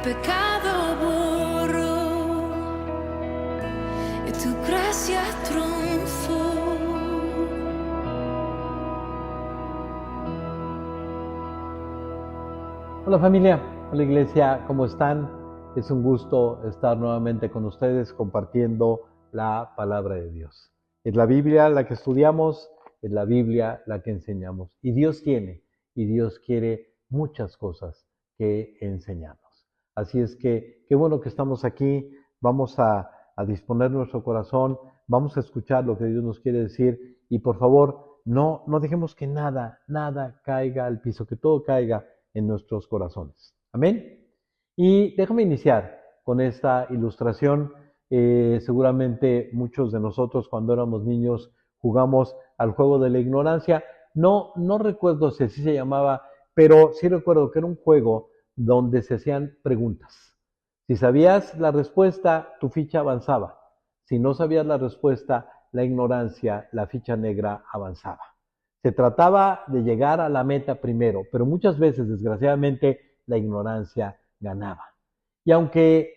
pecado borró y tu gracia triunfó. Hola familia, hola iglesia, ¿cómo están? Es un gusto estar nuevamente con ustedes compartiendo la palabra de Dios. Es la Biblia la que estudiamos, es la Biblia la que enseñamos. Y Dios tiene y Dios quiere muchas cosas que enseñarnos. Así es que qué bueno que estamos aquí, vamos a disponer nuestro corazón, vamos a escuchar lo que Dios nos quiere decir y por favor no dejemos que nada caiga al piso, que todo caiga en nuestros corazones. Amén. Y déjame iniciar con esta ilustración. Seguramente muchos de nosotros cuando éramos niños jugamos al juego de la ignorancia. No recuerdo si así se llamaba, pero sí recuerdo que era un juego donde se hacían preguntas. Si sabías la respuesta, tu ficha avanzaba. Si no sabías la respuesta, la ignorancia, la ficha negra avanzaba. Se trataba de llegar a la meta primero, pero muchas veces, desgraciadamente, la ignorancia ganaba. Y aunque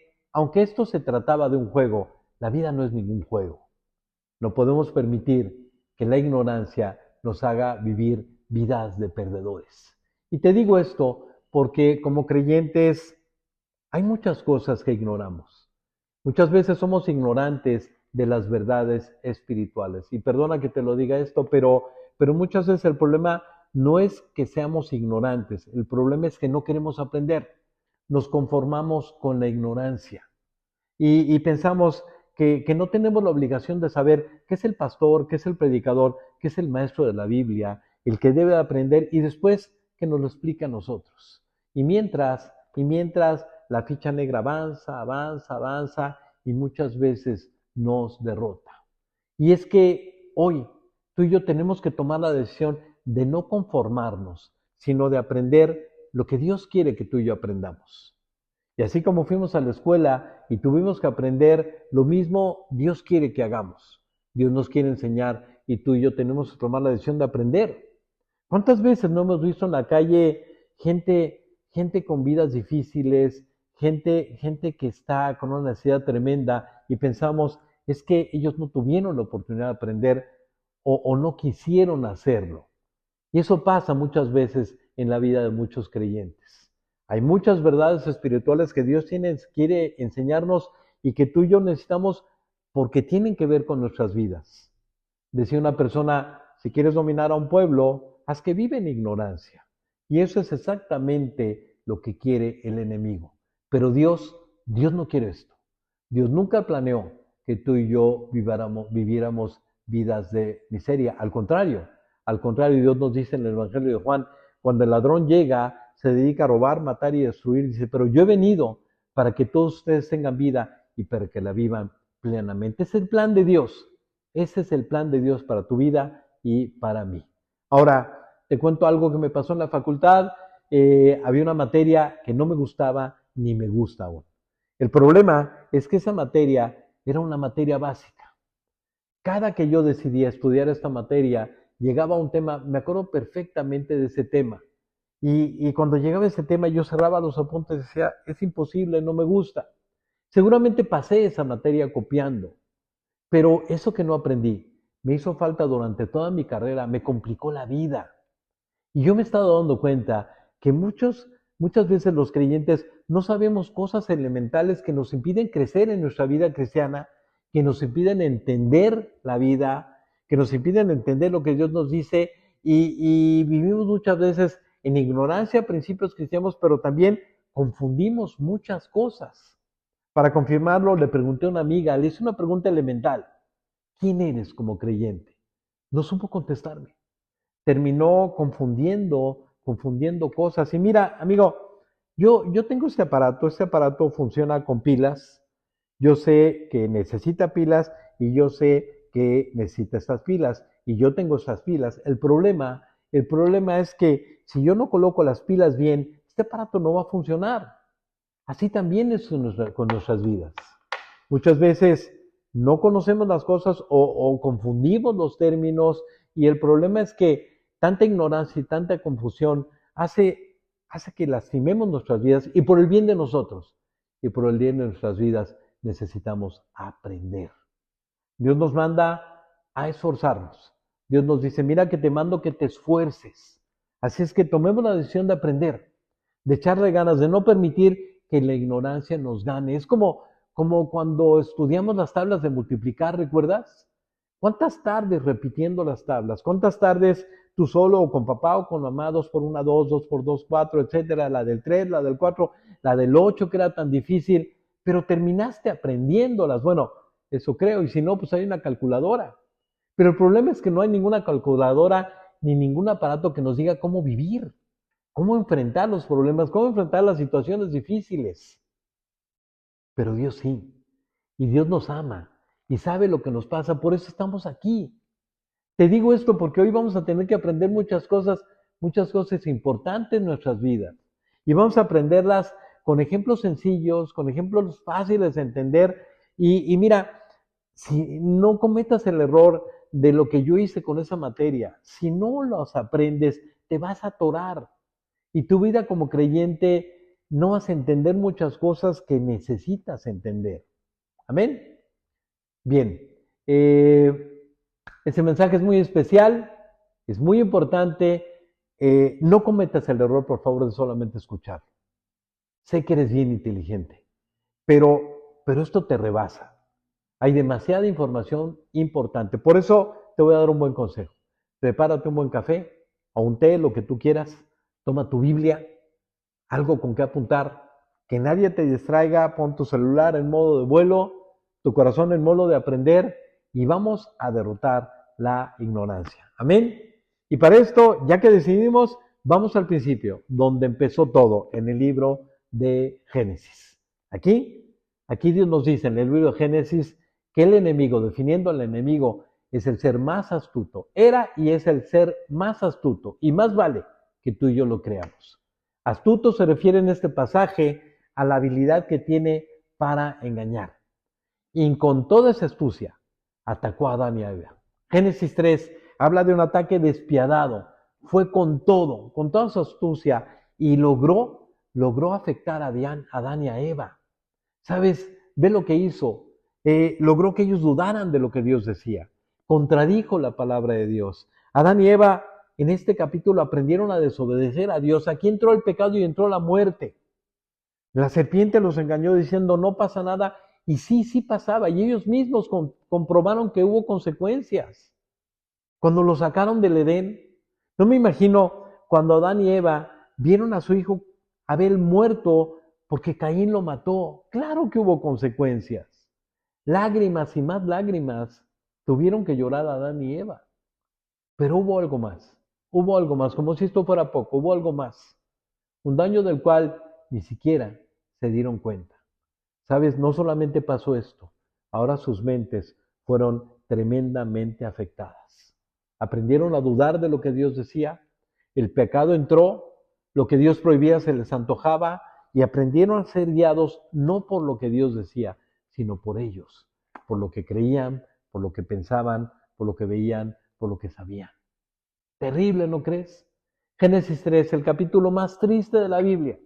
esto se trataba de un juego, la vida no es ningún juego. No podemos permitir que la ignorancia nos haga vivir vidas de perdedores. Y te digo esto porque como creyentes hay muchas cosas que ignoramos. Muchas veces somos ignorantes de las verdades espirituales. Y perdona que te lo diga esto, pero muchas veces el problema no es que seamos ignorantes, el problema es que no queremos aprender. Nos conformamos con la ignorancia y pensamos que no tenemos la obligación de saber qué es el pastor, qué es el predicador, qué es el maestro de la Biblia, el que debe aprender y después que nos lo explique a nosotros. Y mientras la ficha negra avanza y muchas veces nos derrota. Y es que hoy tú y yo tenemos que tomar la decisión de no conformarnos, sino de aprender lo que Dios quiere que tú y yo aprendamos. Y así como fuimos a la escuela y tuvimos que aprender, lo mismo Dios quiere que hagamos. Dios nos quiere enseñar y tú y yo tenemos que tomar la decisión de aprender. ¿Cuántas veces no hemos visto en la calle gente con vidas difíciles, gente que está con una necesidad tremenda y pensamos, es que ellos no tuvieron la oportunidad de aprender o no quisieron hacerlo? Y eso pasa muchas veces en la vida de muchos creyentes. Hay muchas verdades espirituales que Dios quiere enseñarnos y que tú y yo necesitamos porque tienen que ver con nuestras vidas. Decía una persona, si quieres dominar a un pueblo, haz que vive en ignorancia. Y eso es exactamente lo que quiere el enemigo. Pero Dios no quiere esto. Dios nunca planeó que tú y yo viviéramos vidas de miseria. Al contrario, Dios nos dice en el Evangelio de Juan, cuando el ladrón llega, se dedica a robar, matar y destruir, dice, pero yo he venido para que todos ustedes tengan vida y para que la vivan plenamente. Es el plan de Dios. Ese es el plan de Dios para tu vida y para mí. Ahora, te cuento algo que me pasó en la facultad. Había una materia que no me gustaba ni me gusta aún. El problema es que esa materia era una materia básica. Cada que yo decidía estudiar esta materia, llegaba un tema, me acuerdo perfectamente de ese tema. Y cuando llegaba ese tema, yo cerraba los apuntes y decía, es imposible, no me gusta. Seguramente pasé esa materia copiando, pero eso que no aprendí me hizo falta durante toda mi carrera, me complicó la vida. Y yo me he estado dando cuenta que muchas veces los creyentes no sabemos cosas elementales que nos impiden crecer en nuestra vida cristiana, que nos impiden entender la vida, que nos impiden entender lo que Dios nos dice y vivimos muchas veces en ignorancia, principios cristianos, pero también confundimos muchas cosas. Para confirmarlo, le pregunté a una amiga, le hice una pregunta elemental. ¿Quién eres como creyente? No supo contestarme. Terminó confundiendo cosas. Y mira, amigo, yo tengo este aparato funciona con pilas. Yo sé que necesita pilas y yo sé que necesita estas pilas y yo tengo estas pilas. El problema es que si yo no coloco las pilas bien, este aparato no va a funcionar. Así también es con nuestras vidas. Muchas veces no conocemos las cosas o confundimos los términos y el problema es que tanta ignorancia y tanta confusión hace hace que lastimemos nuestras vidas y por el bien de nosotros y por el bien de nuestras vidas necesitamos aprender. Dios nos manda a esforzarnos. Dios nos dice, mira que te mando que te esfuerces. Así es que tomemos la decisión de aprender, de echarle ganas, de no permitir que la ignorancia nos gane. Es como cuando estudiamos las tablas de multiplicar, ¿recuerdas? ¿Cuántas tardes repitiendo las tablas? ¿Cuántas tardes tú solo o con papá o con mamá, 2 por 1, 2, 2 por 2, 4, etcétera, la del 3, la del 4, la del 8 que era tan difícil, pero terminaste aprendiéndolas? Bueno, eso creo, y si no, pues hay una calculadora. Pero el problema es que no hay ninguna calculadora ni ningún aparato que nos diga cómo vivir, cómo enfrentar los problemas, cómo enfrentar las situaciones difíciles. Pero Dios sí, y Dios nos ama y sabe lo que nos pasa, por eso estamos aquí. Te digo esto porque hoy vamos a tener que aprender muchas cosas importantes en nuestras vidas. Y vamos a aprenderlas con ejemplos sencillos, con ejemplos fáciles de entender. Y mira, si no cometas el error de lo que yo hice con esa materia, si no los aprendes, te vas a atorar. Y tu vida como creyente no vas a entender muchas cosas que necesitas entender. Amén. Bien. Ese mensaje es muy especial, es muy importante. No cometas el error, por favor, de solamente escucharlo. Sé que eres bien inteligente, pero esto te rebasa. Hay demasiada información importante. Por eso te voy a dar un buen consejo. Prepárate un buen café o un té, lo que tú quieras. Toma tu Biblia, algo con que apuntar, que nadie te distraiga. Pon tu celular en modo de vuelo, tu corazón en modo de aprender y vamos a derrotar la ignorancia. Amén. Y para esto, ya que decidimos, vamos al principio, donde empezó todo, en el libro de Génesis. Aquí Dios nos dice en el libro de Génesis que el enemigo, definiendo al enemigo, es el ser más astuto. Era y es el ser más astuto. Y más vale que tú y yo lo creamos. Astuto se refiere en este pasaje a la habilidad que tiene para engañar. Y con toda esa astucia atacó a Adán y a Eva. Génesis 3 habla de un ataque despiadado. Fue con toda su astucia y logró afectar a Adán y a Eva. ¿Sabes? Ve lo que hizo. Logró que ellos dudaran de lo que Dios decía. Contradijo la palabra de Dios. Adán y Eva en este capítulo aprendieron a desobedecer a Dios. Aquí entró el pecado y entró la muerte. La serpiente los engañó diciendo no pasa nada. Y sí pasaba. Y ellos mismos comprobaron que hubo consecuencias. Cuando lo sacaron del Edén, no me imagino cuando Adán y Eva vieron a su hijo Abel muerto porque Caín lo mató. Claro que hubo consecuencias. Lágrimas y más lágrimas tuvieron que llorar a Adán y Eva. Pero hubo algo más. Hubo algo más, como si esto fuera poco, hubo algo más. Un daño del cual ni siquiera se dieron cuenta. ¿Sabes? No solamente pasó esto, ahora sus mentes fueron tremendamente afectadas. Aprendieron a dudar de lo que Dios decía, el pecado entró, lo que Dios prohibía se les antojaba y aprendieron a ser guiados no por lo que Dios decía, sino por ellos, por lo que creían, por lo que pensaban, por lo que veían, por lo que sabían. Terrible, ¿no crees? Génesis 3, el capítulo más triste de la Biblia.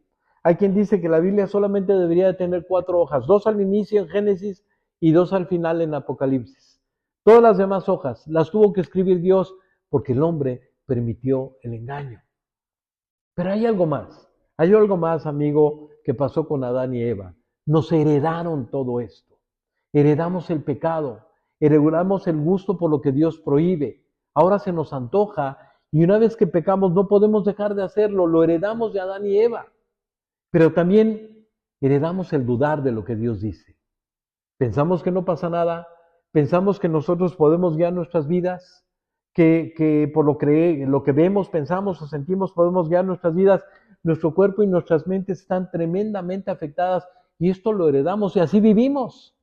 Hay quien dice que la Biblia solamente debería de tener 4 hojas, 2 al inicio en Génesis y 2 al final en Apocalipsis. Todas las demás hojas las tuvo que escribir Dios porque el hombre permitió el engaño. Pero hay algo más, amigo, que pasó con Adán y Eva. Nos heredaron todo esto. Heredamos el pecado, heredamos el gusto por lo que Dios prohíbe. Ahora se nos antoja y una vez que pecamos no podemos dejar de hacerlo. Lo heredamos de Adán y Eva. Pero también heredamos el dudar de lo que Dios dice. Pensamos que no pasa nada, pensamos que nosotros podemos guiar nuestras vidas, que por lo que vemos, pensamos o sentimos podemos guiar nuestras vidas. Nuestro cuerpo y nuestras mentes están tremendamente afectadas y esto lo heredamos y así vivimos,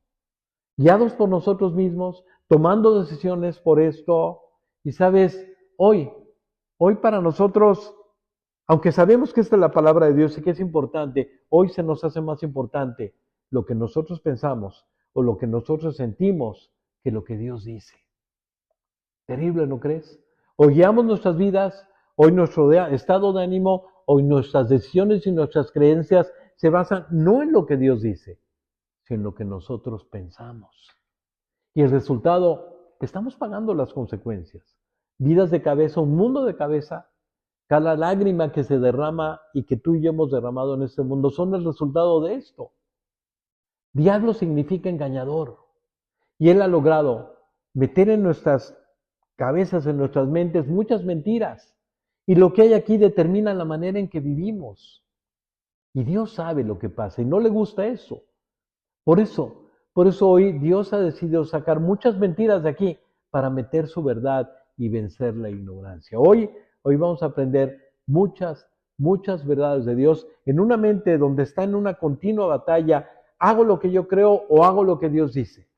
guiados por nosotros mismos, tomando decisiones por esto. Y sabes, hoy para nosotros, aunque sabemos que esta es la palabra de Dios y que es importante, hoy se nos hace más importante lo que nosotros pensamos o lo que nosotros sentimos que lo que Dios dice. Terrible, ¿no crees? Hoy guiamos nuestras vidas, hoy nuestro estado de ánimo, hoy nuestras decisiones y nuestras creencias se basan no en lo que Dios dice, sino en lo que nosotros pensamos. Y el resultado, estamos pagando las consecuencias. Vidas de cabeza, un mundo de cabeza. Cada lágrima que se derrama y que tú y yo hemos derramado en este mundo son el resultado de esto. Diablo significa engañador. Y él ha logrado meter en nuestras cabezas, en nuestras mentes, muchas mentiras. Y lo que hay aquí determina la manera en que vivimos. Y Dios sabe lo que pasa y no le gusta eso. Por eso hoy Dios ha decidido sacar muchas mentiras de aquí para meter su verdad y vencer la ignorancia. Hoy vamos a aprender muchas verdades de Dios en una mente donde está en una continua batalla. ¿Hago lo que yo creo o hago lo que Dios dice?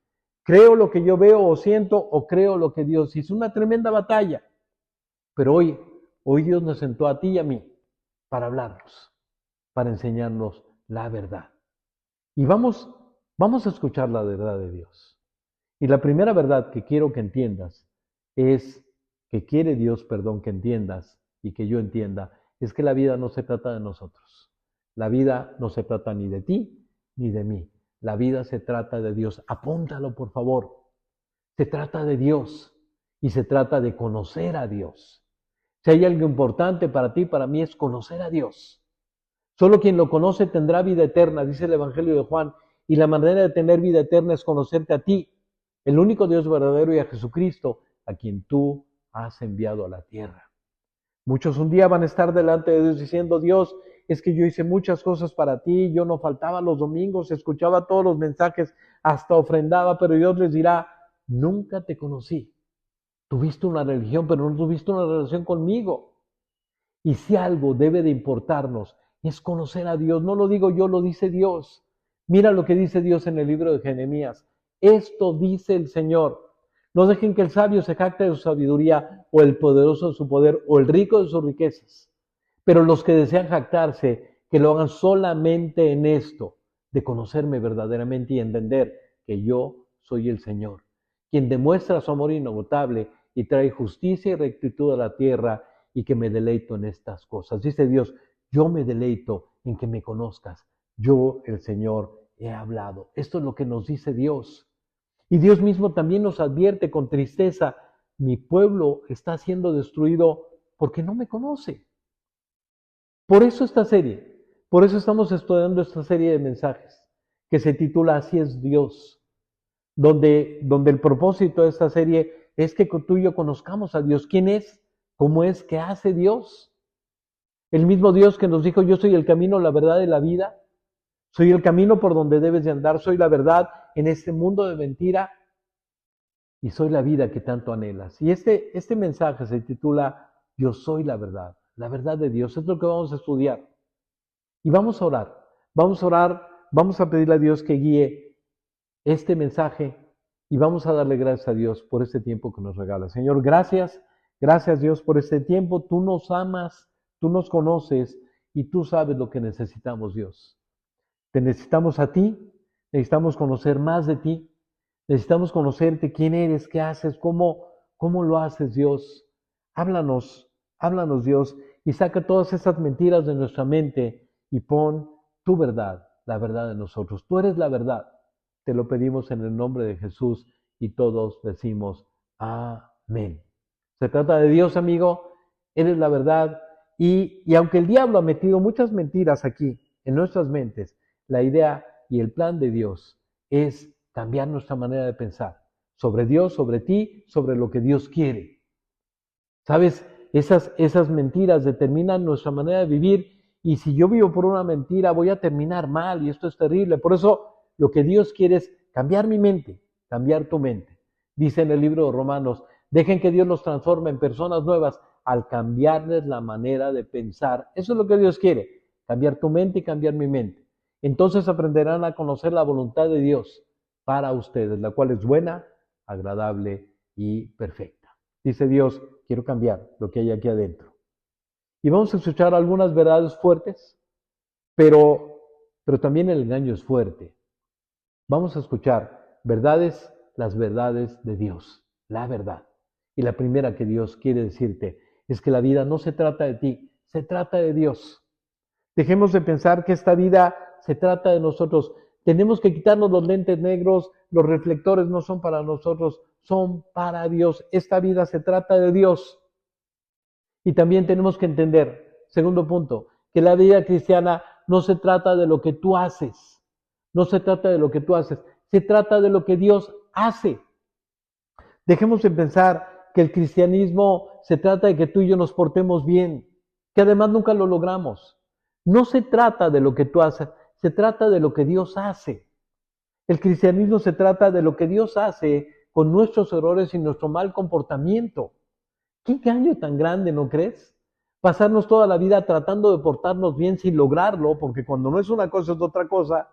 ¿Creo lo que yo veo o siento o creo lo que Dios dice? Una tremenda batalla. Pero hoy Dios nos sentó a ti y a mí para hablarnos, para enseñarnos la verdad. Y vamos a escuchar la verdad de Dios. Y la primera verdad que quiero que entiendas es que quiere Dios, que entiendas y que yo entienda, es que la vida no se trata de nosotros. La vida no se trata ni de ti ni de mí. La vida se trata de Dios. Apúntalo, por favor. Se trata de Dios y se trata de conocer a Dios. Si hay algo importante para ti, para mí, es conocer a Dios. Solo quien lo conoce tendrá vida eterna, dice el Evangelio de Juan. Y la manera de tener vida eterna es conocerte a ti, el único Dios verdadero, y a Jesucristo, a quien tú has enviado a la tierra. Muchos un día van a estar delante de Dios diciendo: Dios, es que yo hice muchas cosas para ti, yo no faltaba los domingos, escuchaba todos los mensajes, hasta ofrendaba, pero Dios les dirá: nunca te conocí. Tuviste una religión, pero no tuviste una relación conmigo. Y si algo debe de importarnos, es conocer a Dios. No lo digo yo, lo dice Dios. Mira lo que dice Dios en el libro de Jeremías. Esto dice el Señor: no dejen que el sabio se jacte de su sabiduría, o el poderoso de su poder, o el rico de sus riquezas. Pero los que desean jactarse, que lo hagan solamente en esto, de conocerme verdaderamente y entender que yo soy el Señor, quien demuestra su amor inagotable y trae justicia y rectitud a la tierra, y que me deleito en estas cosas. Dice Dios: yo me deleito en que me conozcas. Yo, el Señor, he hablado. Esto es lo que nos dice Dios. Y Dios mismo también nos advierte con tristeza: mi pueblo está siendo destruido porque no me conoce. Por eso estamos estudiando esta serie de mensajes que se titula Así es Dios, donde el propósito de esta serie es que tú y yo conozcamos a Dios. ¿Quién es? ¿Cómo es? ¿Qué hace Dios? El mismo Dios que nos dijo: yo soy el camino, la verdad y la vida. Soy el camino por donde debes de andar, soy la verdad en este mundo de mentira y soy la vida que tanto anhelas. Y este mensaje se titula Yo soy la verdad de Dios. Es lo que vamos a estudiar. Y vamos a orar, vamos a pedirle a Dios que guíe este mensaje y vamos a darle gracias a Dios por este tiempo que nos regala. Señor, gracias Dios por este tiempo. Tú nos amas, tú nos conoces y tú sabes lo que necesitamos, Dios. Te necesitamos a ti, necesitamos conocer más de ti, necesitamos conocerte, quién eres, qué haces, cómo lo haces, Dios. Háblanos, Dios, y saca todas esas mentiras de nuestra mente y pon tu verdad, la verdad de nosotros. Tú eres la verdad. Te lo pedimos en el nombre de Jesús y todos decimos amén. Se trata de Dios, amigo, eres la verdad. Y aunque el diablo ha metido muchas mentiras aquí en nuestras mentes, la idea y el plan de Dios es cambiar nuestra manera de pensar sobre Dios, sobre ti, sobre lo que Dios quiere. ¿Sabes? Esas mentiras determinan nuestra manera de vivir, y si yo vivo por una mentira voy a terminar mal, y esto es terrible. Por eso lo que Dios quiere es cambiar mi mente, cambiar tu mente. Dice en el libro de Romanos: dejen que Dios los transforme en personas nuevas al cambiarles la manera de pensar. Eso es lo que Dios quiere, cambiar tu mente y cambiar mi mente. Entonces aprenderán a conocer la voluntad de Dios para ustedes, la cual es buena, agradable y perfecta. Dice Dios: quiero cambiar lo que hay aquí adentro. Y vamos a escuchar algunas verdades fuertes, pero también el engaño es fuerte. Vamos a escuchar las verdades de Dios, la verdad. Y la primera que Dios quiere decirte es que la vida no se trata de ti, se trata de Dios. Dejemos de pensar que esta vida se trata de nosotros. Tenemos que quitarnos los lentes negros, los reflectores no son para nosotros, son para Dios. Esta vida se trata de Dios. Y también tenemos que entender, segundo punto, que la vida cristiana no se trata de lo que tú haces. No se trata de lo que tú haces, se trata de lo que Dios hace. Dejemos de pensar que el cristianismo se trata de que tú y yo nos portemos bien, que además nunca lo logramos. No se trata de lo que tú haces, se trata de lo que Dios hace. El cristianismo se trata de lo que Dios hace con nuestros errores y nuestro mal comportamiento. ¿Qué engaño tan grande, no crees? Pasarnos toda la vida tratando de portarnos bien sin lograrlo, porque cuando no es una cosa es otra cosa,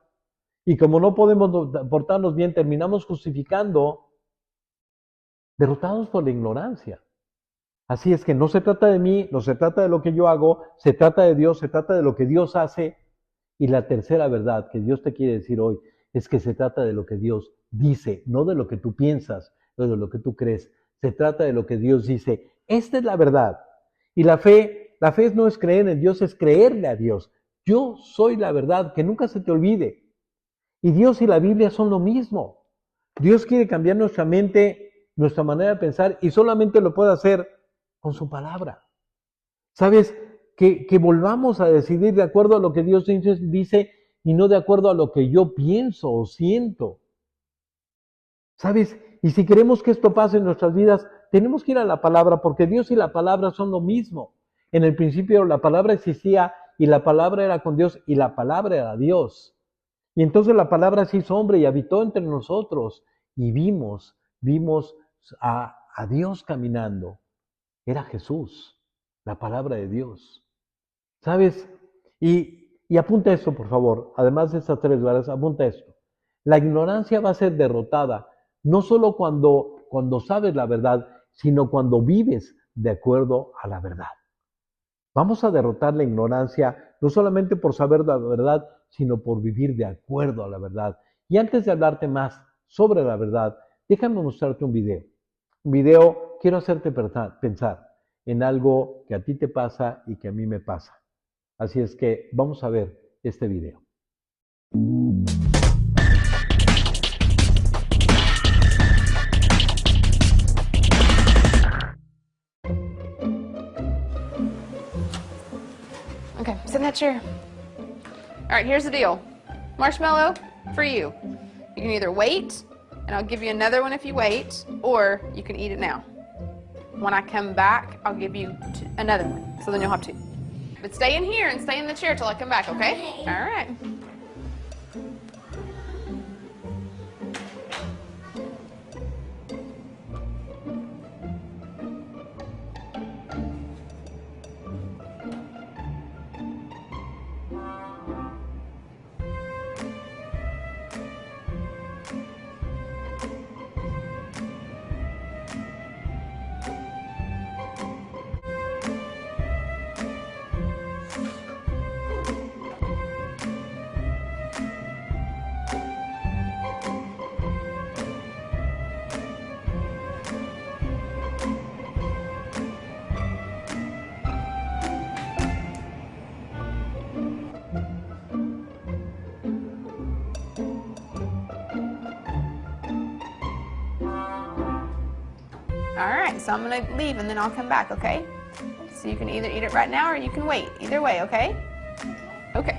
y como no podemos portarnos bien, terminamos justificando, derrotados por la ignorancia. Así es que no se trata de mí, no se trata de lo que yo hago, se trata de Dios, se trata de lo que Dios hace. Y la tercera verdad que Dios te quiere decir hoy es que se trata de lo que Dios dice, no de lo que tú piensas, no de lo que tú crees. Se trata de lo que Dios dice. Esta es la verdad. Y la fe no es creer en Dios, es creerle a Dios. Yo soy la verdad, que nunca se te olvide. Y Dios y la Biblia son lo mismo. Dios quiere cambiar nuestra mente, nuestra manera de pensar, y solamente lo puede hacer con su palabra. ¿Sabes? Que volvamos a decidir de acuerdo a lo que Dios dice y no de acuerdo a lo que yo pienso o siento. ¿Sabes? Y si queremos que esto pase en nuestras vidas, tenemos que ir a la palabra, porque Dios y la palabra son lo mismo. En el principio la palabra existía y la palabra era con Dios y la palabra era Dios. Y entonces la palabra se hizo hombre y habitó entre nosotros y vimos a Dios caminando. Era Jesús, la palabra de Dios. ¿Sabes? Y apunta esto, por favor. Además de estas tres verdades, apunta esto. La ignorancia va a ser derrotada, no solo cuando sabes la verdad, sino cuando vives de acuerdo a la verdad. Vamos a derrotar la ignorancia, no solamente por saber la verdad, sino por vivir de acuerdo a la verdad. Y antes de hablarte más sobre la verdad, déjame mostrarte un video. Un video, quiero hacerte pensar en algo que a ti te pasa y que a mí me pasa. Así es que vamos a ver este video. Okay, sit in that chair. All right, here's the deal. Marshmallow, for you. You can either wait, and I'll give you another one if you wait, or you can eat it now. When I come back, I'll give you another one, so then you'll have two. But stay in here and stay in the chair till I come back, okay? All right. All right, so I'm gonna leave and then I'll come back, okay? So you can either eat it right now or you can wait. Either way, okay? Okay.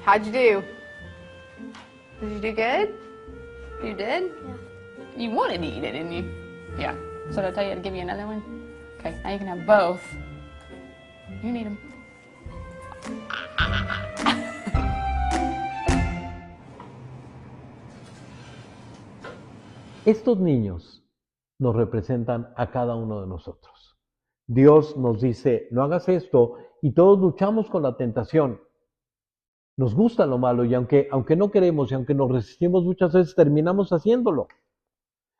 How'd you do? Did you do good? You did? Yeah. You wanted to eat it, didn't you? Yeah. So did I tell you to give you another one? Okay, now you can have both. You need them. Estos niños nos representan a cada uno de nosotros. Dios nos dice, no hagas esto, y todos luchamos con la tentación. Nos gusta lo malo y aunque no queremos y aunque nos resistimos muchas veces, terminamos haciéndolo.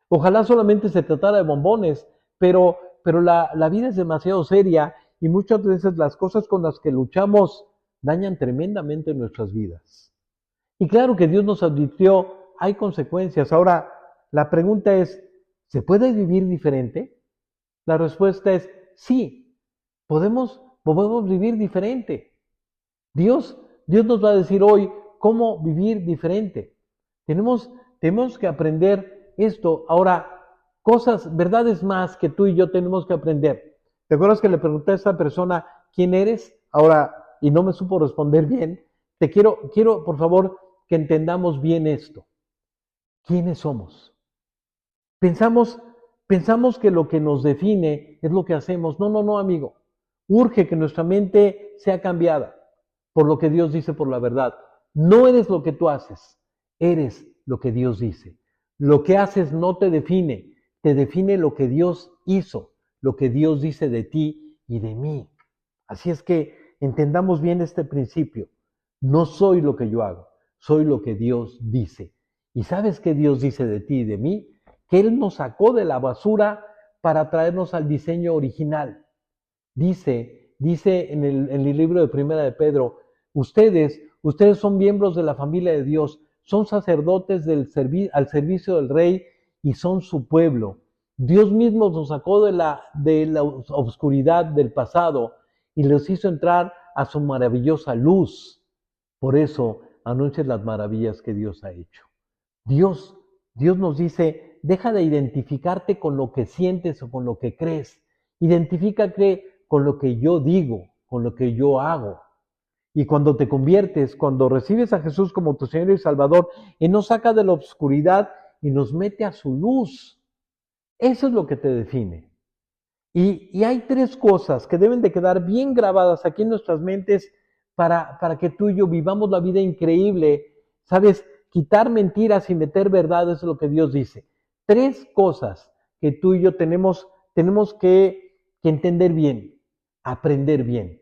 Ojalá solamente se tratara de bombones, pero la vida es demasiado seria y muchas veces las cosas con las que luchamos dañan tremendamente nuestras vidas. Y claro que Dios nos advirtió, hay consecuencias. Ahora, la pregunta es, ¿se puede vivir diferente? La respuesta es sí, podemos vivir diferente. Dios nos va a decir hoy cómo vivir diferente. Tenemos que aprender esto. Ahora, verdades más que tú y yo tenemos que aprender. ¿Te acuerdas que le pregunté a esta persona quién eres? Ahora, y no me supo responder bien. Quiero, por favor, que entendamos bien esto. ¿Quiénes somos? Pensamos que lo que nos define es lo que hacemos. No, amigo. Urge que nuestra mente sea cambiada por lo que Dios dice por la verdad. No eres lo que tú haces, eres lo que Dios dice. Lo que haces no te define lo que Dios hizo, lo que Dios dice de ti y de mí. Así es que entendamos bien este principio. No soy lo que yo hago, soy lo que Dios dice. ¿Y sabes qué Dios dice de ti y de mí? Que Él nos sacó de la basura para traernos al diseño original. Dice en el libro de Primera de Pedro, ustedes son miembros de la familia de Dios, son sacerdotes al servicio del Rey y son su pueblo. Dios mismo nos sacó de la oscuridad del pasado y los hizo entrar a su maravillosa luz. Por eso, anuncien las maravillas que Dios ha hecho. Dios nos dice, deja de identificarte con lo que sientes o con lo que crees. Identifícate con lo que yo digo, con lo que yo hago. Y cuando te conviertes, cuando recibes a Jesús como tu Señor y Salvador, Él nos saca de la oscuridad y nos mete a su luz. Eso es lo que te define. Y hay tres cosas que deben de quedar bien grabadas aquí en nuestras mentes para que tú y yo vivamos la vida increíble. ¿Sabes? Quitar mentiras y meter verdades es lo que Dios dice. Tres cosas que tú y yo tenemos que entender bien, aprender bien,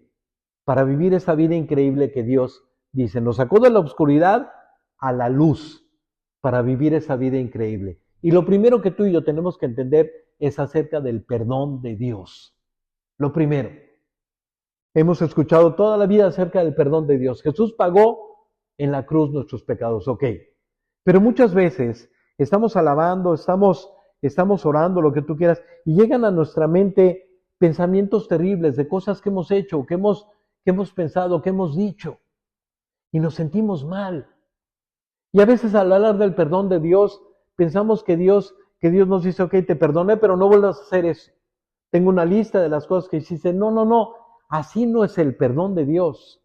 para vivir esa vida increíble que Dios dice. Nos sacó de la oscuridad a la luz para vivir esa vida increíble. Y lo primero que tú y yo tenemos que entender es acerca del perdón de Dios. Lo primero. Hemos escuchado toda la vida acerca del perdón de Dios. Jesús pagó en la cruz nuestros pecados, ok. Pero muchas veces estamos alabando, estamos orando, lo que tú quieras, y llegan a nuestra mente pensamientos terribles de cosas que hemos hecho, que hemos pensado, que hemos dicho, y nos sentimos mal. Y a veces al hablar del perdón de Dios, pensamos que Dios nos dice, ok, te perdoné, pero no vuelvas a hacer eso. Tengo una lista de las cosas que hiciste. No, así no es el perdón de Dios.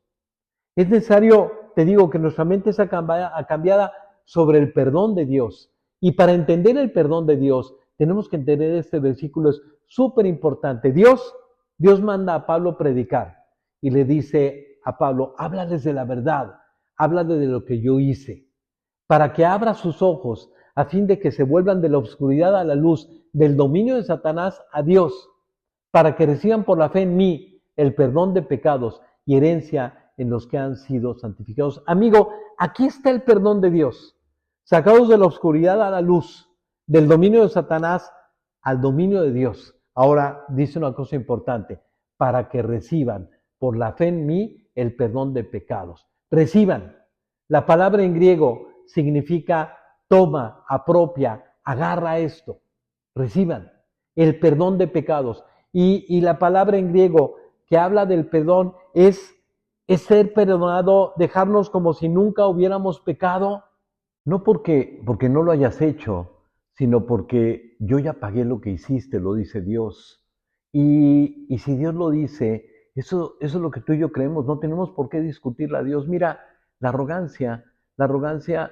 Es necesario, te digo, que nuestra mente sea cambiada sobre el perdón de Dios. Y para entender el perdón de Dios, tenemos que entender este versículo, es súper importante. Dios manda a Pablo predicar y le dice a Pablo, háblales de la verdad, háblales de lo que yo hice, para que abra sus ojos a fin de que se vuelvan de la oscuridad a la luz, del dominio de Satanás a Dios, para que reciban por la fe en mí el perdón de pecados y herencia en los que han sido santificados. Amigo, aquí está el perdón de Dios. Sacados de la oscuridad a la luz, del dominio de Satanás al dominio de Dios. Ahora dice una cosa importante, para que reciban por la fe en mí el perdón de pecados. Reciban. La palabra en griego significa toma, apropia, agarra esto. Reciban el perdón de pecados. Y la palabra en griego que habla del perdón es ser perdonado, dejarnos como si nunca hubiéramos pecado. No porque no lo hayas hecho, sino porque yo ya pagué lo que hiciste, lo dice Dios. Y si Dios lo dice, eso es lo que tú y yo creemos, no tenemos por qué discutirle a Dios. Mira, la arrogancia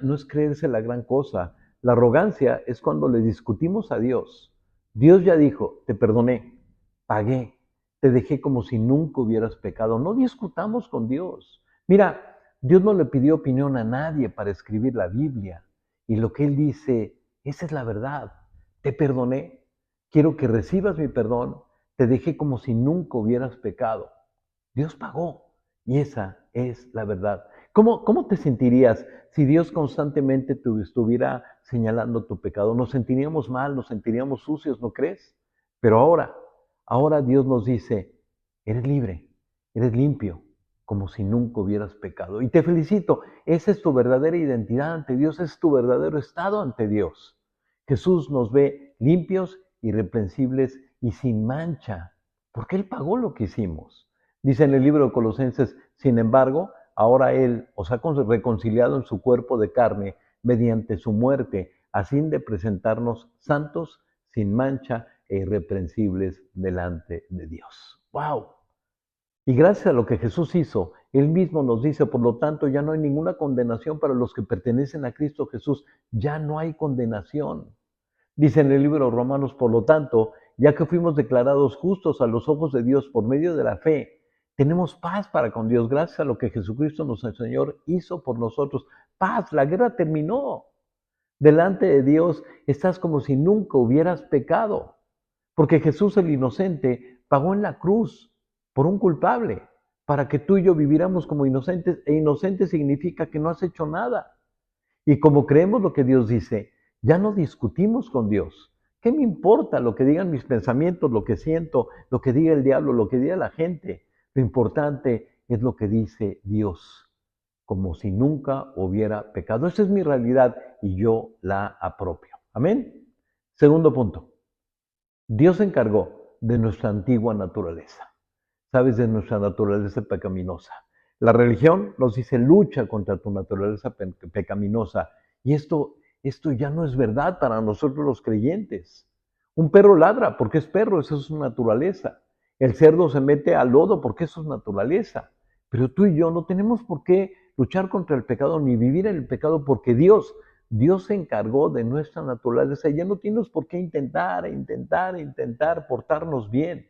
no es creerse la gran cosa. La arrogancia es cuando le discutimos a Dios. Dios ya dijo, te perdoné, pagué, te dejé como si nunca hubieras pecado. No discutamos con Dios. Mira, Dios no le pidió opinión a nadie para escribir la Biblia. Y lo que Él dice, esa es la verdad. Te perdoné, quiero que recibas mi perdón, te dejé como si nunca hubieras pecado. Dios pagó y esa es la verdad. ¿Cómo te sentirías si Dios constantemente te estuviera señalando tu pecado? Nos sentiríamos mal, nos sentiríamos sucios, ¿no crees? Pero ahora Dios nos dice, eres libre, eres limpio, como si nunca hubieras pecado. Y te felicito, esa es tu verdadera identidad ante Dios, ese es tu verdadero estado ante Dios. Jesús nos ve limpios, irreprensibles y sin mancha, porque Él pagó lo que hicimos. Dice en el libro de Colosenses, sin embargo, ahora Él os ha reconciliado en su cuerpo de carne mediante su muerte, a fin de presentarnos santos, sin mancha e irreprensibles delante de Dios. ¡Wow! Y gracias a lo que Jesús hizo, Él mismo nos dice, por lo tanto, ya no hay ninguna condenación para los que pertenecen a Cristo Jesús. Ya no hay condenación. Dice en el libro de Romanos, por lo tanto, ya que fuimos declarados justos a los ojos de Dios por medio de la fe, tenemos paz para con Dios gracias a lo que Jesucristo nuestro Señor hizo por nosotros. Paz, la guerra terminó. Delante de Dios estás como si nunca hubieras pecado, porque Jesús el inocente pagó en la cruz por un culpable, para que tú y yo viviéramos como inocentes, e inocente significa que no has hecho nada. Y como creemos lo que Dios dice, ya no discutimos con Dios. ¿Qué me importa lo que digan mis pensamientos, lo que siento, lo que diga el diablo, lo que diga la gente? Lo importante es lo que dice Dios, como si nunca hubiera pecado. Esa es mi realidad y yo la apropio. Amén. Segundo punto. Dios se encargó de nuestra antigua naturaleza. ¿Sabes? De nuestra naturaleza pecaminosa. La religión nos dice lucha contra tu naturaleza pecaminosa. Y esto ya no es verdad para nosotros los creyentes. Un perro ladra porque es perro, eso es su naturaleza. El cerdo se mete al lodo porque eso es naturaleza. Pero tú y yo no tenemos por qué luchar contra el pecado ni vivir en el pecado porque Dios se encargó de nuestra naturaleza y ya no tienes por qué intentar portarnos bien.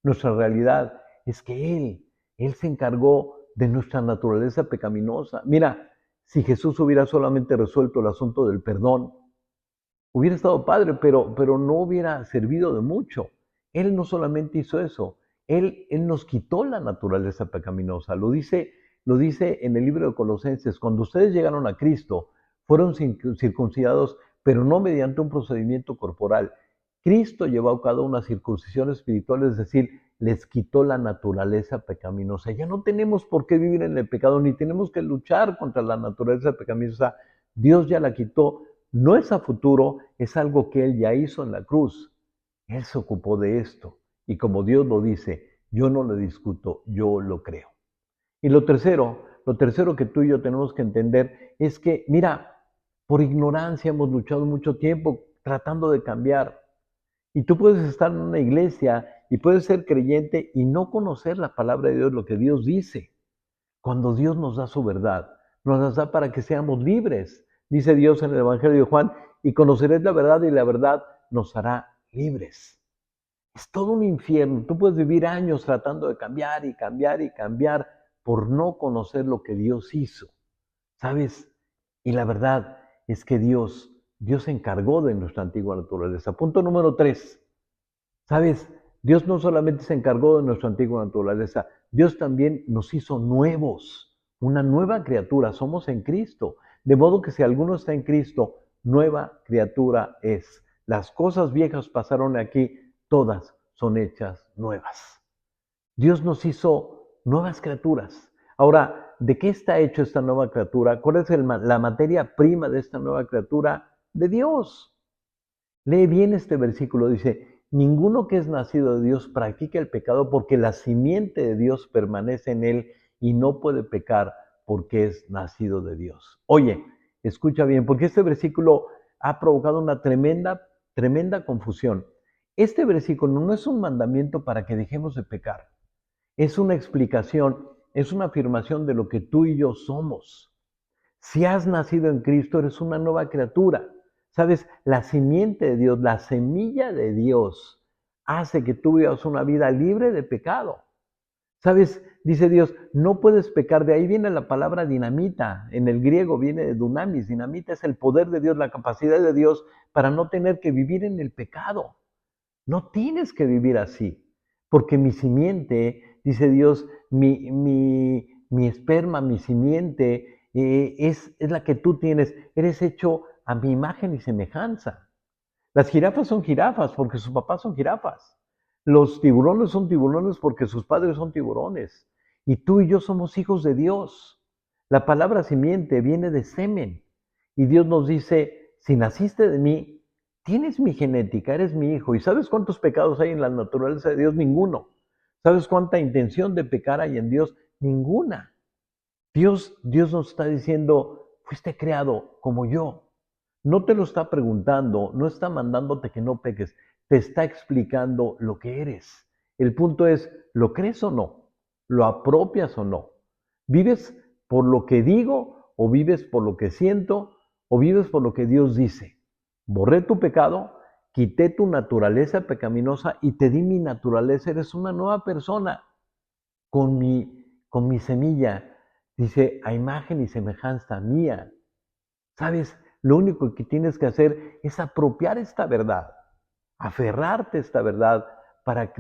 Nuestra realidad es que Él se encargó de nuestra naturaleza pecaminosa. Mira, si Jesús hubiera solamente resuelto el asunto del perdón, hubiera estado padre, pero no hubiera servido de mucho. Él no solamente hizo eso, Él nos quitó la naturaleza pecaminosa. Lo dice en el libro de Colosenses, cuando ustedes llegaron a Cristo, fueron circuncidados, pero no mediante un procedimiento corporal. Cristo llevó a cabo una circuncisión espiritual, es decir, les quitó la naturaleza pecaminosa. Ya no tenemos por qué vivir en el pecado, ni tenemos que luchar contra la naturaleza pecaminosa. Dios ya la quitó. No es a futuro, es algo que Él ya hizo en la cruz. Él se ocupó de esto. Y como Dios lo dice, yo no lo discuto, yo lo creo. Y lo tercero que tú y yo tenemos que entender es que, mira, por ignorancia hemos luchado mucho tiempo tratando de cambiar. Y tú puedes estar en una iglesia y puedes ser creyente y no conocer la palabra de Dios, lo que Dios dice. Cuando Dios nos da su verdad, nos las da para que seamos libres. Dice Dios en el Evangelio de Juan, y conoceréis la verdad y la verdad nos hará libres. Es todo un infierno. Tú puedes vivir años tratando de cambiar y cambiar y cambiar por no conocer lo que Dios hizo. ¿Sabes? Y la verdad es que Dios se encargó de nuestra antigua naturaleza. Punto número 3. ¿Sabes? Dios no solamente se encargó de nuestra antigua naturaleza, Dios también nos hizo nuevos, una nueva criatura. Somos en Cristo. De modo que si alguno está en Cristo, nueva criatura es. Las cosas viejas pasaron aquí, todas son hechas nuevas. Dios nos hizo nuevas criaturas. Ahora, ¿de qué está hecho esta nueva criatura? ¿Cuál es la materia prima de esta nueva criatura? De Dios. Lee bien este versículo, dice, ninguno que es nacido de Dios practica el pecado porque la simiente de Dios permanece en él y no puede pecar porque es nacido de Dios. Oye, escucha bien, porque este versículo ha provocado una tremenda confusión. Este versículo no es un mandamiento para que dejemos de pecar. Es una explicación, es una afirmación de lo que tú y yo somos. Si has nacido en Cristo, eres una nueva criatura. ¿Sabes? La simiente de Dios, la semilla de Dios, hace que tú vivas una vida libre de pecado. ¿Sabes? Dice Dios, no puedes pecar. De ahí viene la palabra dinamita. En el griego viene de dunamis. Dinamita es el poder de Dios, la capacidad de Dios para no tener que vivir en el pecado. No tienes que vivir así. Porque mi simiente, dice Dios, mi esperma, mi simiente, es la que tú tienes. Eres hecho a mi imagen y semejanza. Las jirafas son jirafas porque sus papás son jirafas. Los tiburones son tiburones porque sus padres son tiburones. Y tú y yo somos hijos de Dios. La palabra simiente viene de semen. Y Dios nos dice, si naciste de mí, tienes mi genética, eres mi hijo. ¿Y sabes cuántos pecados hay en la naturaleza de Dios? Ninguno. ¿Sabes cuánta intención de pecar hay en Dios? Ninguna. Dios nos está diciendo, fuiste creado como yo. No te lo está preguntando, no está mandándote que no peques, te está explicando lo que eres. El punto es, ¿lo crees o no? ¿Lo apropias o no? ¿Vives por lo que digo o vives por lo que siento o vives por lo que Dios dice? Borré tu pecado, quité tu naturaleza pecaminosa y te di mi naturaleza. Eres una nueva persona con mi semilla. Dice, a imagen y semejanza mía. ¿Sabes? Lo único que tienes que hacer es apropiar esta verdad, aferrarte a esta verdad,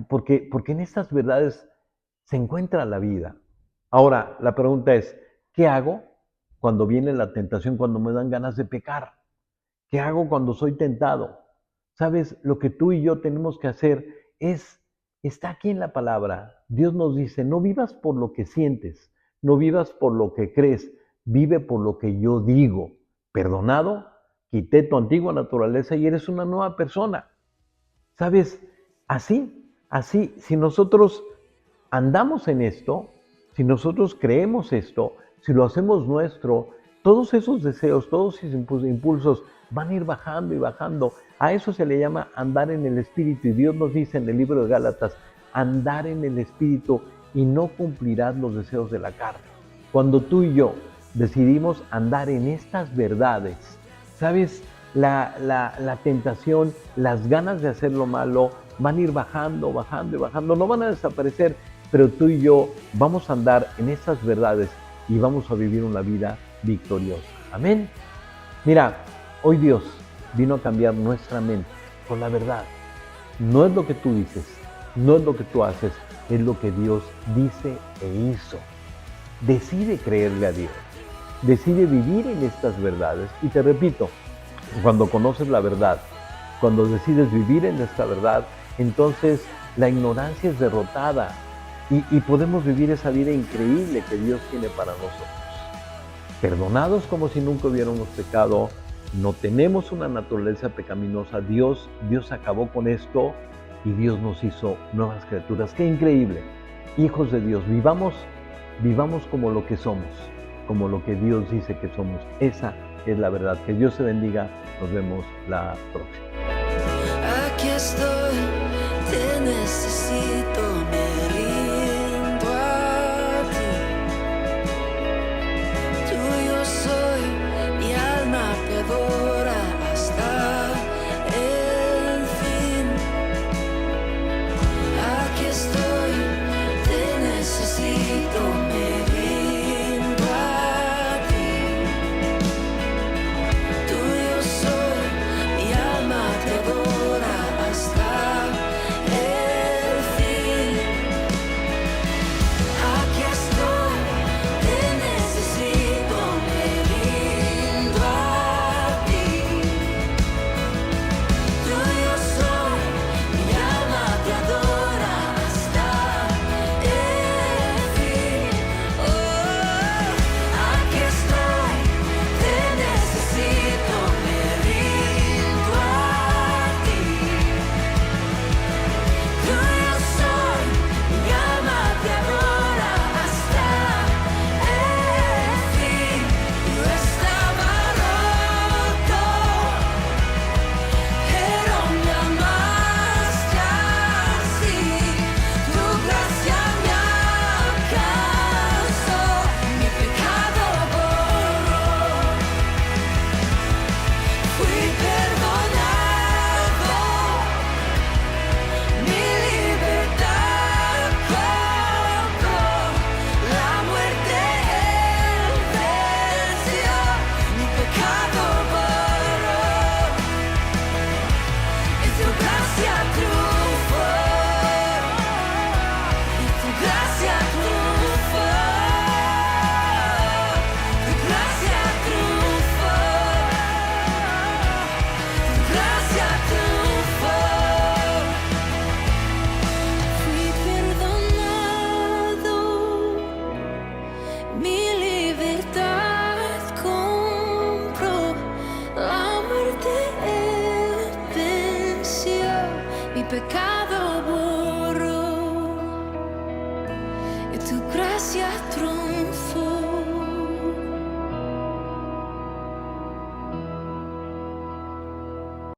porque en estas verdades se encuentra la vida. Ahora, la pregunta es, ¿qué hago cuando viene la tentación, cuando me dan ganas de pecar? ¿Qué hago cuando soy tentado? ¿Sabes? Lo que tú y yo tenemos que hacer está aquí en la palabra. Dios nos dice, no vivas por lo que sientes, no vivas por lo que crees, vive por lo que yo digo. Perdonado, quité tu antigua naturaleza y eres una nueva persona. ¿Sabes? Así, si nosotros andamos en esto, si nosotros creemos esto, si lo hacemos nuestro, todos esos deseos, todos esos impulsos van a ir bajando y bajando. A eso se le llama andar en el Espíritu. Y Dios nos dice en el libro de Gálatas, andar en el Espíritu y no cumplirás los deseos de la carne. Cuando tú y yo decidimos andar en estas verdades, ¿sabes? La tentación, las ganas de hacer lo malo van a ir bajando, bajando y bajando. No van a desaparecer, pero tú y yo vamos a andar en estas verdades y vamos a vivir una vida victoriosa. Amén. Mira, hoy Dios vino a cambiar nuestra mente con la verdad. No es lo que tú dices, no es lo que tú haces, es lo que Dios dice e hizo. Decide creerle a Dios. Decide vivir en estas verdades. Y te repito, cuando conoces la verdad, cuando decides vivir en esta verdad, entonces la ignorancia es derrotada y podemos vivir esa vida increíble que Dios tiene para nosotros. Perdonados como si nunca hubiéramos pecado, no tenemos una naturaleza pecaminosa. Dios acabó con esto y Dios nos hizo nuevas criaturas. ¡Qué increíble! Hijos de Dios, vivamos como lo que somos, como lo que Dios dice que somos. Esa es la verdad. Que Dios te bendiga. Nos vemos la próxima. Aquí estoy, te necesito, me rindo a ti. Tuyo soy, mi alma te adora hasta el fin. Aquí estoy, te necesito, me rindo a ti. Tuyo soy, mi alma te adora hasta el fin. Mi